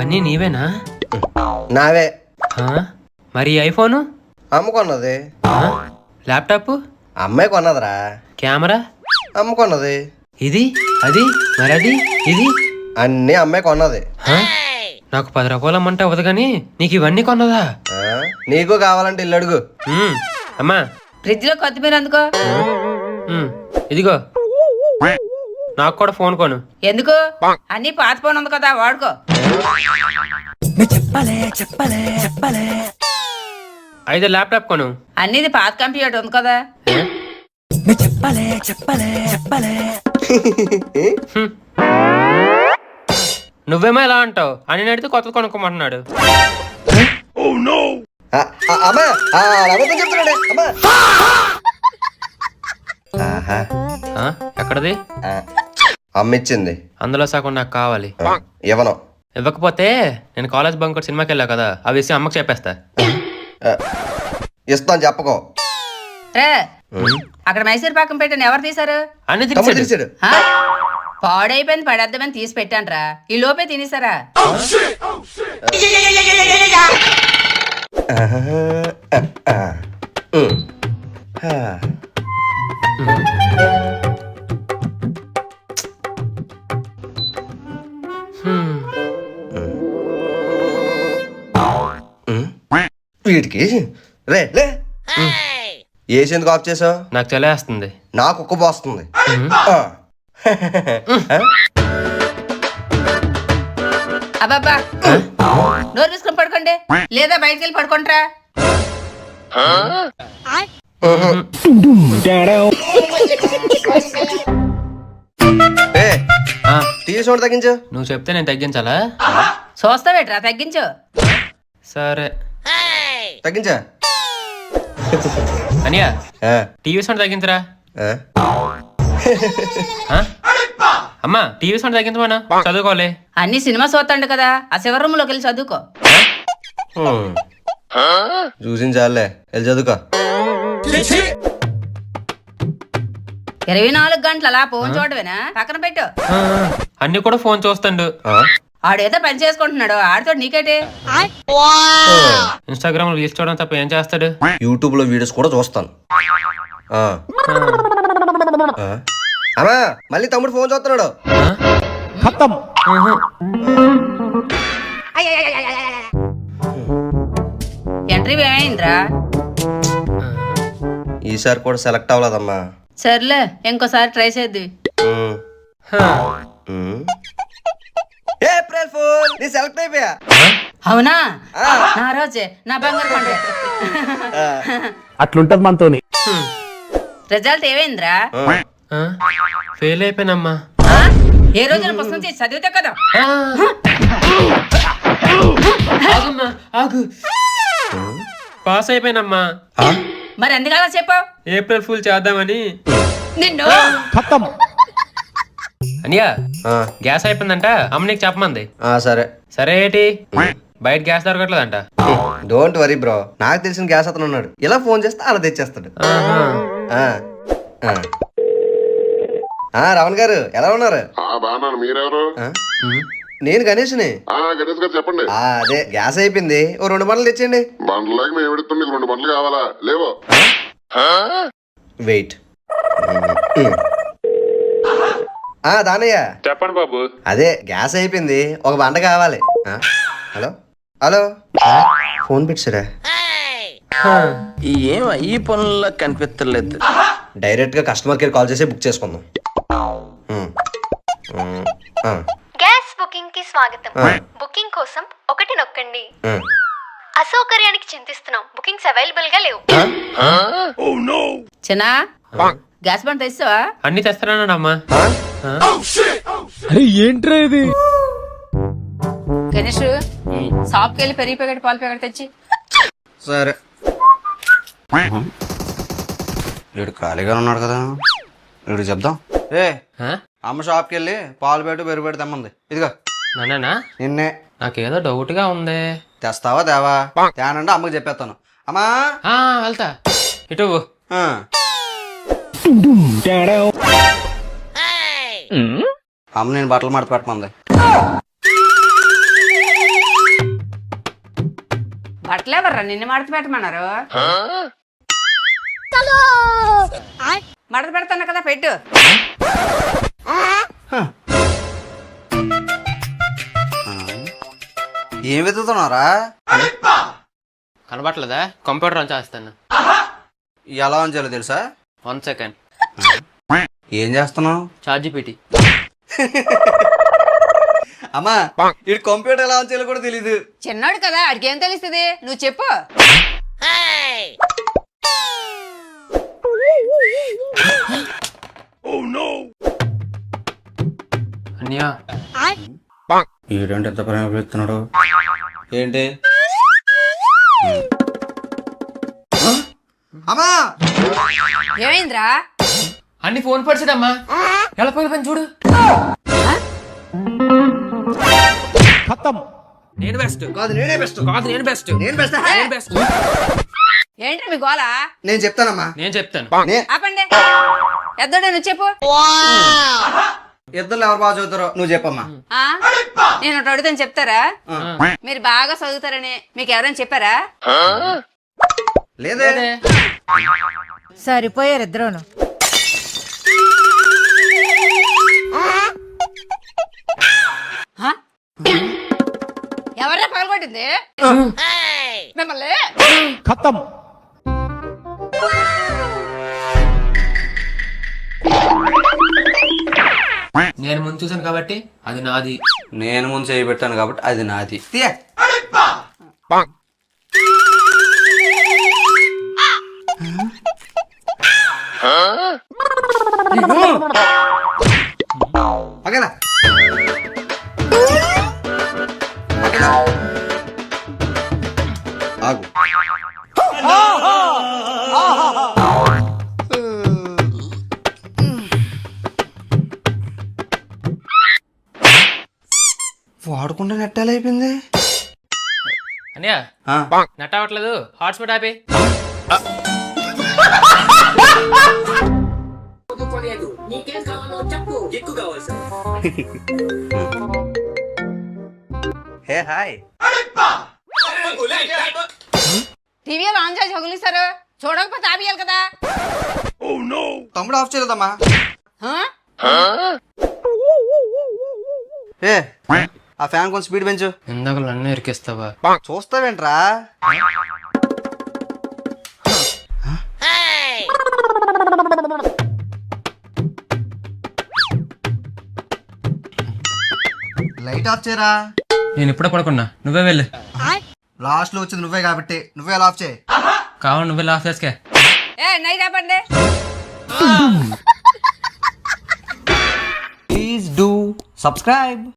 ఇవన్నీ నీవేనా? నావే. మరి ఐఫోను అమ్మ కొన్నది. ల్యాప్టాప్ అమ్మాయి కొన్నదిరా. కెమెరా అమ్మ కొన్నది. ఇది అది మరి అది ఇది అన్నీ అమ్మాయి కొన్నది. నాకు 10 రూపాయలు అమ్మంటే అవ్వదు కానీ నీకు ఇవన్నీ కొన్నదా? నీకు కావాలంటే ఇల్లు అడుగు. అమ్మా ఫ్రిడ్జ్ లో కొత్తిమీర అందుకో. ఇదిగో నాకు కూడా ఫోన్ కొను. ఎందుకు? అన్ని పాత ఫోన్ ఉంది కదా, వాడుకో. అయితే ల్యాప్టాప్ కొను. అన్నిది పాత కంప్యూటర్ ఉంది కదా. నువ్వేమో ఎలా అంటావు అని అడిగితే కొత్తది కొనుక్కోమంటున్నాడు. ఎక్కడది? అమ్మిచ్చింది. అందులో సగం నాకు కావాలి. ఇవ్వను. ఇవ్వకపోతే నేను కాలేజ్ బంక్ కొట్టి సినిమాకి వెళ్ళా కదా, ఆ విషయం అమ్మకి చెప్పేస్తా. ఇస్తాను చెప్పకో. రే అక్కడ మైసూర్ పాకం పెట్టాను, ఎవరు తీసారు? అని తీసాడు. పాడైపోయింది, పడేద్దామని తీసి పెట్టానురా. ఈ లోపే తినేసారా? వీటికి రే లే. ఏసీ ఎందుకు ఆఫ్ చేసావు? నాకు చలేస్తుంది. నాకు ఉక్క పోస్తుంది. అబ్బాబ్బా, నోరు తీసుకుని పడుకోండి, లేదా బయటకు వెళ్ళి పడుకుంటారా. టీవీ సౌండ్ తగ్గించు. నువ్వు చెప్తే నేను తగ్గించాలా? చూస్తావేట్రా, తగ్గించు. సరే తగ్గించా. అనియా టీవీ సౌండ్ తగ్గించరా. అమ్మా టీవీ సౌండ్ తగ్గించమన్నా, చదువుకోవాలి. అన్ని సినిమా చూస్తాండు కదా, ఆ శివ రూమ్ లోకి వెళ్ళి చదువుకో. చూసించాలే, వెళ్ళి చదువుకో. 24 గంటలు అలా ఫోన్ చూడవేనా? పక్కన పెట్టు. అన్ని కూడా ఫోన్ చూస్తాడు. ఆడేదో పని చేసుకుంటున్నాడు, ఆడితో నీకేటే. ఇన్స్టాగ్రామ్ లో రీల్స్ చూడడం తప్ప ఏం చేస్తాడు? యూట్యూబ్ లో వీడియోస్ కూడా చూస్తాను. అమ్మా మళ్ళీ తమ్ముడు ఫోన్ చూస్తున్నాడు. ఎంట్రీ ఏమైందిరా? ఈసారి కూడా సెలెక్ట్ అవ్వలేదమ్మా. సర్లే, ఇంకోసారి ట్రై చేద్ది. ఏప్రిల్ ఫూల్, నీ సెలెక్ట్ అయిపోయా. అవునా? నా రోజే, నా బంగారు పండు. అట్లుంటది మనతోని. రిజల్ట్ ఏమైందిరా? ఫెయిల్ అయిపోయినమ్మా. ఏ రోజున పుస్తకం తీసి చదివితే కదా. ఆగు, పాస్ అయిపోయినమ్మా. మరి ఎందుకలా చెప్పావు? ఏప్రిల్ ఫుల్ చేద్దామని. నిన్ను అనియా గ్యాస్ అయిపోయిందంట, అమ్మ నీకు చెప్పమంది. సరే సరే ఏంటి బయట గ్యాస్ దొరకట్లేదంట. డోంట్ వరీ బ్రో, నాకు తెలిసిన గ్యాస్ అతను ఉన్నాడు. ఇలా ఫోన్ చేస్తే అలా తెచ్చేస్తాడు. రావణ్ గారు ఎలా ఉన్నారు? బాగున్నాను, మీరెవరు? నేను గణేష్ని. గణేష్ గారు చెప్పండి. అదే గ్యాస్ అయిపోయింది, ఓ 2 బండ్లు తెచ్చండి. బండ్లకి మేము ఎడుతుంది, 2 బండ్లు కావాలా? లేవో. వెయిట్. దానయ్య చెప్పండి బాబు. అదే గ్యాస్ అయిపోయింది, ఒక బండ కావాలి. హలో హలో, ఫోన్ పెట్టారా? ఏం ఈ పనుల్లో కనిపించలేదు. డైరెక్ట్ గా కస్టమర్ కేర్ కాల్ చేసి బుక్ చేసుకుందాం. గ్యాస్ బుకింగ్ కి స్వాగతం. బుకింగ్ కోసం 1 నొక్కండి. అసౌకర్యానికి చింతిస్తున్నాం, బుకింగ్స్ అవైలబుల్ గా లేవు. చిన్న గ్యాస్ బండ్ తెస్తావా? అన్ని తెస్తానమ్మా. ఏంట్రా ఇది? గణేష్ షాప్కి వెళ్ళి పెరిగి ప్యాకెట్ పాలు ప్యాకెట్ తెచ్చి. సరే. వీడు ఖాళీగా ఉన్నాడు కదా, వీడు చెప్దాం. అమ్మ షాప్కి వెళ్ళి పాలు పెట్టు పెరుగు పెట్టి తెమ్మంది. ఇదిగో. నాన్న నిన్నే. నాకేదో డౌట్ గా ఉంది. తెస్తావా దేవా? తేనంటే అమ్మకి చెప్పేస్తాను. అమ్మా వెళ్తా. ఇటు అమ్మ నేను బట్టలు మడత పెట్టమంది. బట్టలు ఎవర్రా నిన్ను మడత పెట్టమన్నారు? మడత పెడతాను కదా, పెట్టు. ఏం వెతుకుతున్నారా? కనబట్లేదా? కంప్యూటర్ ఆన్ చేస్తాను. ఎలా ఆన్ చేయాలో తెలుసా? 1 సెకండ్. ఏం చేస్తున్నావు? ChatGPT. అమ్మా ఇటు కంప్యూటర్ ఎలా ఆన్ చేయాలో కూడా తెలీదు. చిన్నోడు కదా, ఆడికి ఏం తెలుస్తుంది? నువ్వు చెప్పు. అన్యా ఏంటంటే ఎంత ప్రేమ పెడుతున్నాడు? ఏంటి? అమ్మా ఏమైందిరా? అన్ని ఫోన్ పరిస్థితమ్మా, ఎలా పోయిన పని చూడు. నేను బెస్ట్ కాదు, నేనే బెస్ట్. కాదు, నేను బెస్ట్. నేను బెస్ట్. నేను బెస్ట్. ఏంటి మీ గోలా? నేను చెప్తానమ్మా. నేను చెప్తాను. ఆపండి. ఎద్దోడే నువ్వు చెప్పు. ఇద్దరు ఎవరు బాగా చదువుతారో నువ్వు చెప్పమ్మా. ఆ? నేను ఒకటి అడుగుతాను, చెప్తారా? మీరు బాగా చదువుతారని మీకు ఎవరైనా చెప్పారా? లేదే. సరిపోయారు ఇద్దరును. ఎవరే పగలగొట్టింది మిమ్మల్ని? నేను ముందు చూసాను కాబట్టి అది నాది. నేను ముందు చేయబెట్టాను కాబట్టి అది నాది. తీయ. పక్కన. పక్కన. ఆగు. వాడుకుంటే నెట్టాలు అయిపోయింది. అన్యా నెట్ అవ్వట్లేదు, హాట్స్పాట్ ఆపి. Hey hi. టీవీ ఆన్ చేసి వదిలేశారు, చూడకపోతే ఆపియాలి కదా. తమ్ముడు ఆఫ్ చేయలేదమ్మా. ఆ? ఏ ఆ ఫ్యాన్ కొంచెం స్పీడ్ పెంచు. ఇందాక నన్ను ఇరికిస్తావా? చూస్తావేంట్రా? లైట్ ఆఫ్ చేయరా. నేను ఇప్పుడే పడుకున్నా, నువ్వే వెళ్ళు. లాస్ట్ లో వచ్చింది నువ్వే కాబట్టి నువ్వే ఆఫ్ చేయి. కావాలి, నువ్వే ఆఫ్ చేసుకే. నైట్ ఆపండి. Please do subscribe.